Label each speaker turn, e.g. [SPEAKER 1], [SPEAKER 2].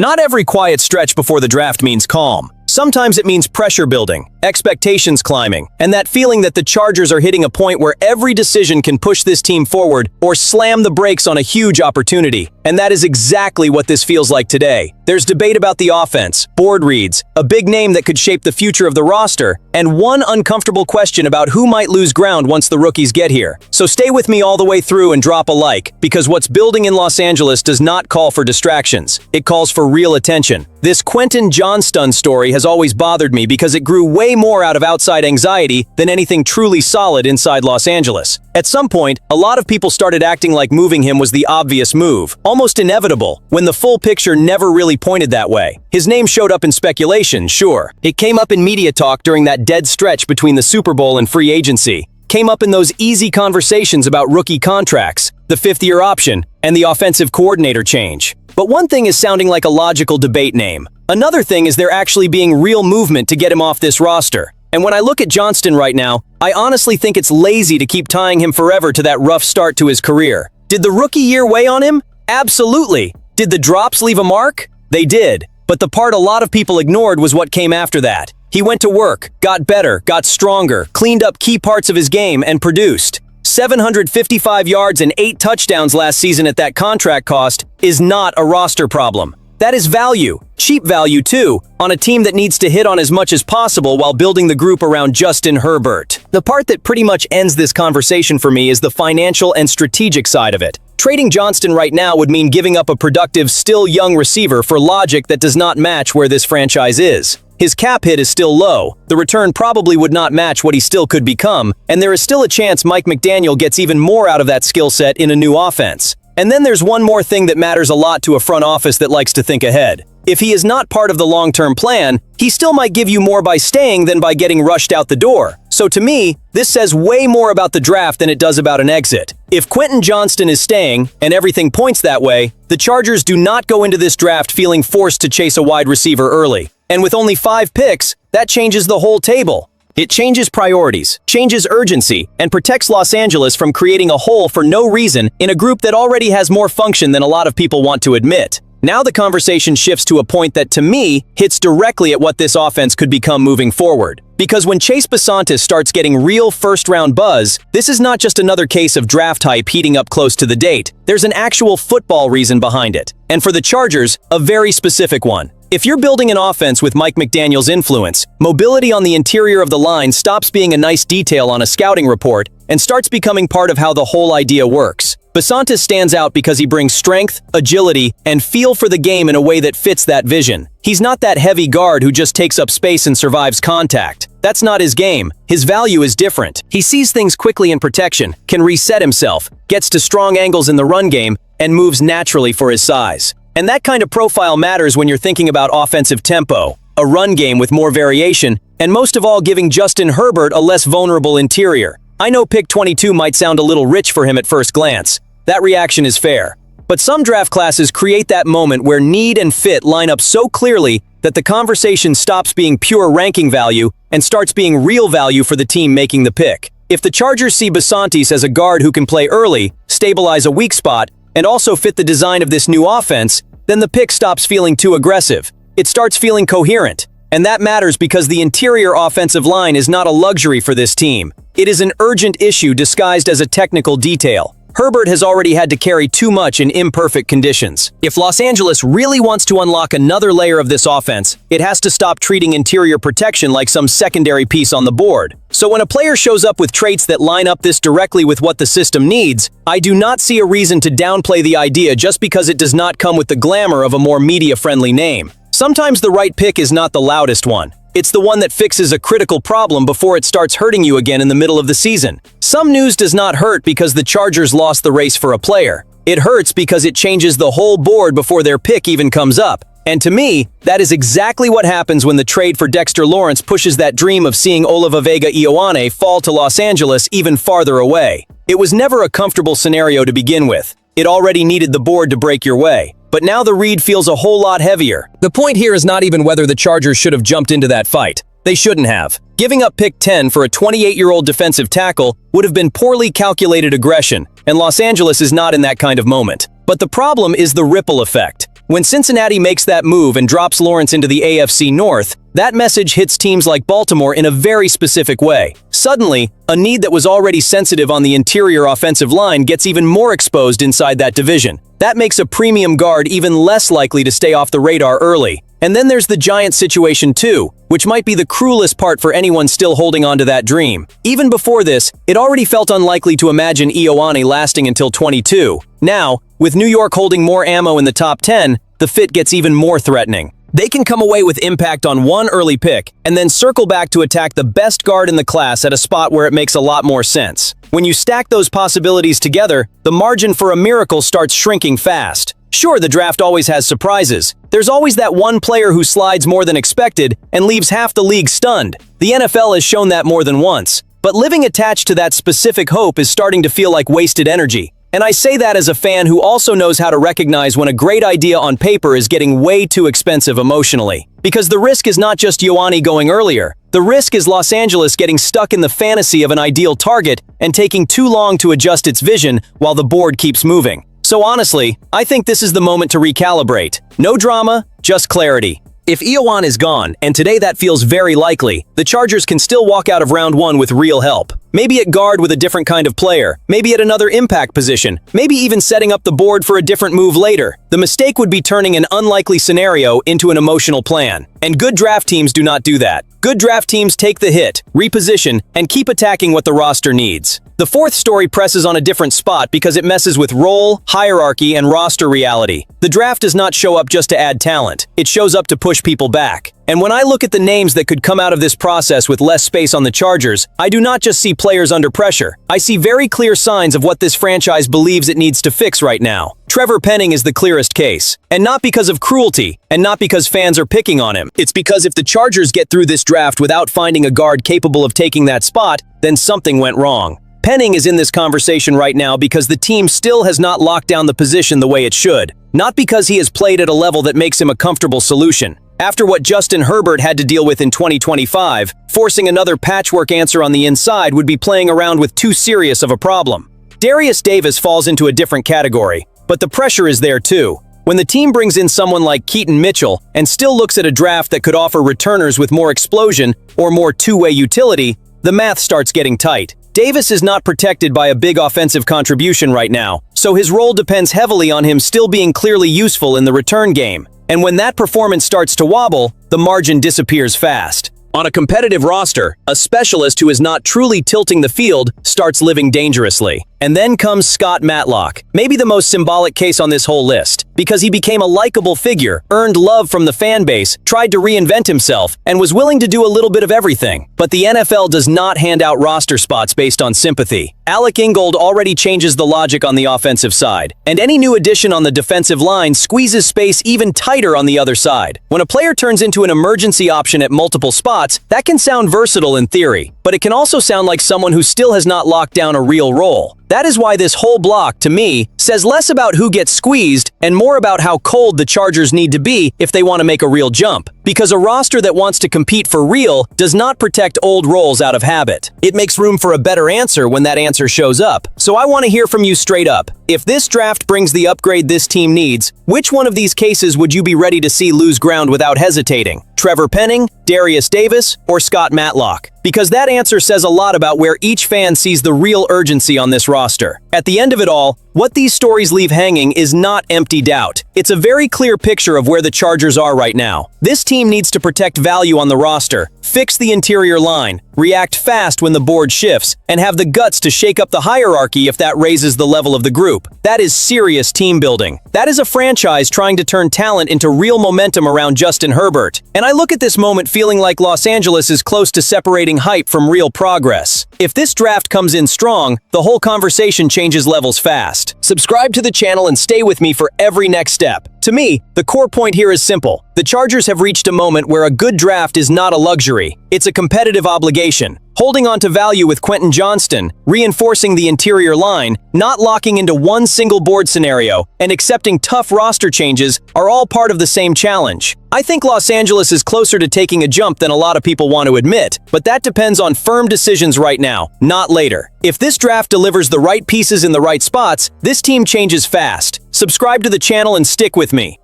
[SPEAKER 1] Not every quiet stretch before the draft means calm. Sometimes it means pressure building, expectations climbing, and that feeling that the Chargers are hitting a point where every decision can push this team forward or slam the brakes on a huge opportunity. And that is exactly what this feels like today. There's debate about the offense, board reads, a big name that could shape the future of the roster, and one uncomfortable question about who might lose ground once the rookies get here. So stay with me all the way through and drop a like, because what's building in Los Angeles does not call for distractions. It calls for real attention. This Quentin Johnston story has always bothered me because it grew way more out of outside anxiety than anything truly solid inside Los Angeles. At some point, a lot of people started acting like moving him was the obvious move, almost inevitable, when the full picture never really pointed that way. His name showed up in speculation, sure. It came up in media talk during that dead stretch between the Super Bowl and free agency. Came up in those easy conversations about rookie contracts, the fifth-year option, and the offensive coordinator change. But one thing is sounding like a logical debate name. Another thing is there actually being real movement to get him off this roster. And when I look at Johnston right now, I honestly think it's lazy to keep tying him forever to that rough start to his career. Did the rookie year weigh on him? Absolutely. Did the drops leave a mark? They did. But the part a lot of people ignored was what came after that. He went to work, got better, got stronger, cleaned up key parts of his game, and produced. 755 yards and 8 touchdowns last season at that contract cost is not a roster problem. That is value, cheap value too, on a team that needs to hit on as much as possible while building the group around Justin Herbert. The part that pretty much ends this conversation for me is the financial and strategic side of it. Trading Johnston right now would mean giving up a productive, still young receiver for logic that does not match where this franchise is. His cap hit is still low, the return probably would not match what he still could become, and there is still a chance Mike McDaniel gets even more out of that skill set in a new offense. And then there's one more thing that matters a lot to a front office that likes to think ahead. If he is not part of the long-term plan, he still might give you more by staying than by getting rushed out the door. So to me, this says way more about the draft than it does about an exit. If Quentin Johnston is staying, and everything points that way, the Chargers do not go into this draft feeling forced to chase a wide receiver early. And with only 5 picks, that changes the whole table. It changes priorities, changes urgency, and protects Los Angeles from creating a hole for no reason in a group that already has more function than a lot of people want to admit. Now the conversation shifts to a point that, to me, hits directly at what this offense could become moving forward. Because when Chase Bisontis starts getting real first-round buzz, this is not just another case of draft hype heating up close to the date. There's an actual football reason behind it. And for the Chargers, a very specific one. If you're building an offense with Mike McDaniel's influence, mobility on the interior of the line stops being a nice detail on a scouting report and starts becoming part of how the whole idea works. Bisontis stands out because he brings strength, agility, and feel for the game in a way that fits that vision. He's not that heavy guard who just takes up space and survives contact. That's not his game. His value is different. He sees things quickly in protection, can reset himself, gets to strong angles in the run game, and moves naturally for his size. And that kind of profile matters when you're thinking about offensive tempo, a run game with more variation, and most of all giving Justin Herbert a less vulnerable interior. I know pick 22 might sound a little rich for him at first glance. That reaction is fair. But some draft classes create that moment where need and fit line up so clearly that the conversation stops being pure ranking value and starts being real value for the team making the pick. If the Chargers see Bisontis as a guard who can play early, stabilize a weak spot, and also fit the design of this new offense, then the pick stops feeling too aggressive. It starts feeling coherent. And that matters because the interior offensive line is not a luxury for this team. It is an urgent issue disguised as a technical detail. Herbert has already had to carry too much in imperfect conditions. If Los Angeles really wants to unlock another layer of this offense, it has to stop treating interior protection like some secondary piece on the board. So when a player shows up with traits that line up this directly with what the system needs, I do not see a reason to downplay the idea just because it does not come with the glamour of a more media-friendly name. Sometimes the right pick is not the loudest one. It's the one that fixes a critical problem before it starts hurting you again in the middle of the season. Some news does not hurt because the Chargers lost the race for a player. It hurts because it changes the whole board before their pick even comes up. And to me, that is exactly what happens when the trade for Dexter Lawrence pushes that dream of seeing Olaivavega Ioane fall to Los Angeles even farther away. It was never a comfortable scenario to begin with. It already needed the board to break your way. But now the read feels a whole lot heavier. The point here is not even whether the Chargers should have jumped into that fight. They shouldn't have. Giving up pick 10 for a 28-year-old defensive tackle would have been poorly calculated aggression, and Los Angeles is not in that kind of moment. But the problem is the ripple effect. When Cincinnati makes that move and drops Lawrence into the AFC North, that message hits teams like Baltimore in a very specific way. Suddenly, a need that was already sensitive on the interior offensive line gets even more exposed inside that division. That makes a premium guard even less likely to stay off the radar early. And then there's the Giants situation too, which might be the cruelest part for anyone still holding on to that dream. Even before this, it already felt unlikely to imagine Ioane lasting until 22. Now, with New York holding more ammo in the top 10, the fit gets even more threatening. They can come away with impact on one early pick and then circle back to attack the best guard in the class at a spot where it makes a lot more sense. When you stack those possibilities together, the margin for a miracle starts shrinking fast. Sure, the draft always has surprises. There's always that one player who slides more than expected and leaves half the league stunned. The NFL has shown that more than once. But living attached to that specific hope is starting to feel like wasted energy. And I say that as a fan who also knows how to recognize when a great idea on paper is getting way too expensive emotionally. Because the risk is not just Ioane going earlier. The risk is Los Angeles getting stuck in the fantasy of an ideal target and taking too long to adjust its vision while the board keeps moving. So honestly, I think this is the moment to recalibrate. No drama, just clarity. If Ioane is gone, and today that feels very likely, the Chargers can still walk out of round one with real help. Maybe at guard with a different kind of player, maybe at another impact position, maybe even setting up the board for a different move later. The mistake would be turning an unlikely scenario into an emotional plan. And good draft teams do not do that. Good draft teams take the hit, reposition, and keep attacking what the roster needs. The fourth story presses on a different spot because it messes with role, hierarchy, and roster reality. The draft does not show up just to add talent. It shows up to push people back. And when I look at the names that could come out of this process with less space on the Chargers, I do not just see players under pressure. I see very clear signs of what this franchise believes it needs to fix right now. Trevor Penning is the clearest case. And not because of cruelty, and not because fans are picking on him. It's because if the Chargers get through this draft without finding a guard capable of taking that spot, then something went wrong. Penning is in this conversation right now because the team still has not locked down the position the way it should. Not because he has played at a level that makes him a comfortable solution. After what Justin Herbert had to deal with in 2025, forcing another patchwork answer on the inside would be playing around with too serious of a problem. Darius Davis falls into a different category, but the pressure is there too. When the team brings in someone like Keaton Mitchell and still looks at a draft that could offer returners with more explosion or more two-way utility, the math starts getting tight. Davis is not protected by a big offensive contribution right now, so his role depends heavily on him still being clearly useful in the return game. And when that performance starts to wobble, the margin disappears fast. On a competitive roster, a specialist who is not truly tilting the field starts living dangerously. And then comes Scott Matlock, maybe the most symbolic case on this whole list, because he became a likable figure, earned love from the fan base, tried to reinvent himself, and was willing to do a little bit of everything. But the NFL does not hand out roster spots based on sympathy. Alec Ingold already changes the logic on the offensive side, and any new addition on the defensive line squeezes space even tighter on the other side. When a player turns into an emergency option at multiple spots, that can sound versatile in theory, but it can also sound like someone who still has not locked down a real role. That is why this whole block, to me, says less about who gets squeezed and more about how cold the Chargers need to be if they want to make a real jump. Because a roster that wants to compete for real does not protect old roles out of habit. It makes room for a better answer when that answer shows up. So I want to hear from you straight up. If this draft brings the upgrade this team needs, which one of these cases would you be ready to see lose ground without hesitating? Trevor Penning, Darius Davis, or Scott Matlock? Because that answer says a lot about where each fan sees the real urgency on this roster. At the end of it all, what these stories leave hanging is not empty doubt. It's a very clear picture of where the Chargers are right now. This team needs to protect value on the roster, fix the interior line, react fast when the board shifts, and have the guts to shake up the hierarchy if that raises the level of the group. That is serious team building. That is a franchise trying to turn talent into real momentum around Justin Herbert. And I look at this moment feeling like Los Angeles is close to separating hype from real progress. If this draft comes in strong, the whole conversation changes levels fast. Subscribe to the channel and stay with me for every next step. To me, the core point here is simple. The Chargers have reached a moment where a good draft is not a luxury. It's a competitive obligation. Holding on to value with Quentin Johnston, reinforcing the interior line, not locking into one single board scenario, and accepting tough roster changes are all part of the same challenge. I think Los Angeles is closer to taking a jump than a lot of people want to admit, but that depends on firm decisions right now, not later. If this draft delivers the right pieces in the right spots, this team changes fast. Subscribe to the channel and stick with me.